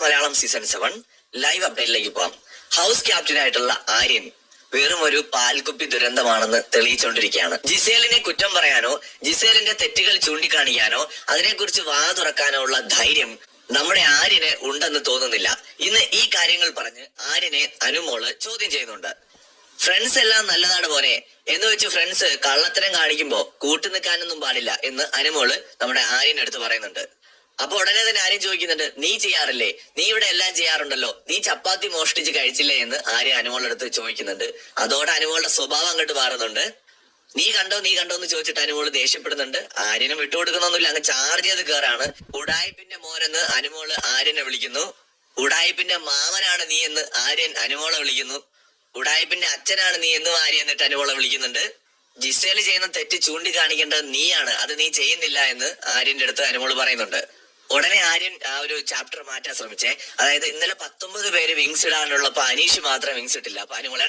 Malayalam season 7 live അപ്ഡേറ്റിലേക്ക് പോവാം. House ക്യാപ്റ്റനായിട്ടുള്ള Aryan വെറും ഒരു പാൽക്കുപ്പി ദുരന്തമാണെന്ന് തെളിയിച്ചുകൊണ്ടിരിക്കുകയാണ്. ജിസേലിനെ കുറ്റം പറയാനോ ജിസേലിന്റെ തെറ്റുകൾ ചൂണ്ടിക്കാണിക്കാനോ അതിനെക്കുറിച്ച് വാ തുറക്കാനോ ഉള്ള ധൈര്യം നമ്മുടെ ആര്യന് ഉണ്ടെന്ന് തോന്നുന്നില്ല. ഇന്ന് ഈ കാര്യങ്ങൾ പറഞ്ഞ് ആര്യനെ അനുമോള് ചോദ്യം ചെയ്യുന്നുണ്ട്. ഫ്രണ്ട്സ് എല്ലാം നല്ലതാണ് പോനെ എന്ന് വെച്ച് ഫ്രണ്ട്സ് കള്ളത്തരം കാണിക്കുമ്പോ കൂട്ടുനിൽക്കാനൊന്നും പാടില്ല എന്ന് അനുമോള് നമ്മുടെ ആര്യനടുത്ത് പറയുന്നുണ്ട്. അപ്പൊ ഉടനെ തന്നെ ആര്യൻ ചോദിക്കുന്നുണ്ട്, നീ ചെയ്യാറില്ലേ, നീ ഇവിടെ എല്ലാം ചെയ്യാറുണ്ടല്ലോ, നീ ചപ്പാത്തി മോഷ്ടിച്ച് കഴിച്ചില്ലേ എന്ന് ആര്യൻ അനുമോളുടെ അടുത്ത് ചോദിക്കുന്നുണ്ട്. അതോടെ അനുമോളുടെ സ്വഭാവം അങ്ങോട്ട് മാറുന്നുണ്ട്. നീ കണ്ടോ എന്ന് ചോദിച്ചിട്ട് അനുമോള് ദേഷ്യപ്പെടുന്നുണ്ട്. ആര്യനും വിട്ടുകൊടുക്കുന്നൊന്നുമില്ല, അങ്ങ് ചാർജ് ചെയ്ത് കയറാണ്. ഉടായിപ്പിന്റെ മോനെന്ന് അനുമോള് ആര്യനെ വിളിക്കുന്നു. ഉടായിപ്പിന്റെ മാമനാണ് നീ എന്ന് ആര്യൻ അനുമോളെ വിളിക്കുന്നു. ഉടായിപ്പിന്റെ അച്ഛനാണ് നീ എന്നും ആര്യൻ എന്നിട്ട് അനുമോളെ വിളിക്കുന്നുണ്ട്. ജിസേല് ചെയ്യുന്ന തെറ്റ് ചൂണ്ടിക്കാണിക്കേണ്ടത് നീയാണ്, അത് നീ ചെയ്യുന്നില്ല എന്ന് ആര്യന്റെ അടുത്ത് അനുമോള് പറയുന്നുണ്ട്. ഉടനെ ആര്യൻ ആ ഒരു ചാപ്റ്റർ മാറ്റാൻ ശ്രമിച്ചേ. അതായത് ഇന്നലെ 19 പേര് വിങ്സ് ഇടാനുള്ളപ്പോ അനീഷ് മാത്രം വിങ്സ് ഇട്ടില്ല. അപ്പൊ അനുമോൾ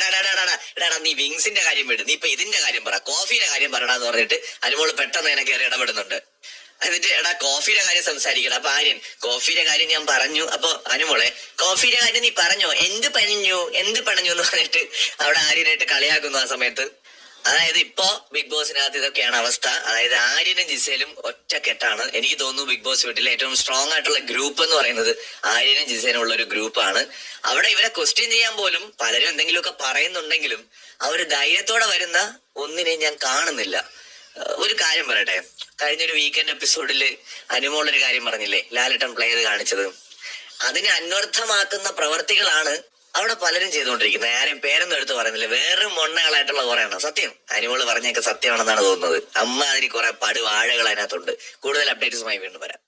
എടാ നീ വിങ്സിന്റെ കാര്യം വിട്, നീ ഇപ്പൊ ഇതിന്റെ കാര്യം പറ, കോഫിയുടെ കാര്യം പറടാന്ന് പറഞ്ഞിട്ട് അനുമോള് പെട്ടെന്ന് എന്നെ കയറി ഇടപെടുന്നുണ്ട്. എന്നിട്ട് എടാ കോഫിയുടെ കാര്യം സംസാരിക്കണം. അപ്പൊ ആര്യൻ കോഫിയുടെ കാര്യം ഞാൻ പറഞ്ഞു. അപ്പൊ അനുമോളെ കോഫിയുടെ കാര്യം നീ പറഞ്ഞോ, എന്ത് പണിഞ്ഞു എന്ന് പറഞ്ഞിട്ട് അവിടെ ആര്യനായിട്ട് കളിയാക്കുന്നു ആ സമയത്ത്. അതായത് ഇപ്പോ ബിഗ് ബോസിനകത്ത് ഇതൊക്കെയാണ് അവസ്ഥ. അതായത് ആര്യനും ജിസേലും ഒറ്റക്കെട്ടാണ്. എനിക്ക് തോന്നുന്നു ബിഗ് ബോസ് വീട്ടിലെ ഏറ്റവും സ്ട്രോങ് ആയിട്ടുള്ള ഗ്രൂപ്പ് എന്ന് പറയുന്നത് ആര്യനും ജിസേനും ഉള്ള ഒരു ഗ്രൂപ്പാണ്. അവിടെ ഇവരെ ക്വസ്റ്റ്യൻ ചെയ്യാൻ പോലും പലരും എന്തെങ്കിലുമൊക്കെ പറയുന്നുണ്ടെങ്കിലും അവര് ധൈര്യത്തോടെ വരുന്ന ഒന്നിനെ ഞാൻ കാണുന്നില്ല. ഒരു കാര്യം പറയട്ടെ, കഴിഞ്ഞൊരു വീക്കെൻഡ് എപ്പിസോഡില് അനുമോളൊരു കാര്യം പറഞ്ഞില്ലേ, ലാലേട്ടൻ പ്ലേ ചെയ്ത് കാണിച്ചത്, അതിനെ അന്വർത്ഥമാക്കുന്ന പ്രവർത്തികളാണ് അവിടെ പലരും ചെയ്തുകൊണ്ടിരിക്കുന്നത്. ആരും പേരൊന്നും എടുത്ത് പറയുന്നില്ല, വേറെ മൊണ്ണകളായിട്ടുള്ള കുറെ എണ്ണം. സത്യം അനുമോള് പറഞ്ഞൊക്കെ സത്യമാണെന്നാണ് തോന്നുന്നത്. അമ്മ അതിന് കുറെ പടുവാഴകൾ അതിനകത്തുണ്ട്. കൂടുതൽ അപ്ഡേറ്റ്സുമായി വീണ്ടും വരാം.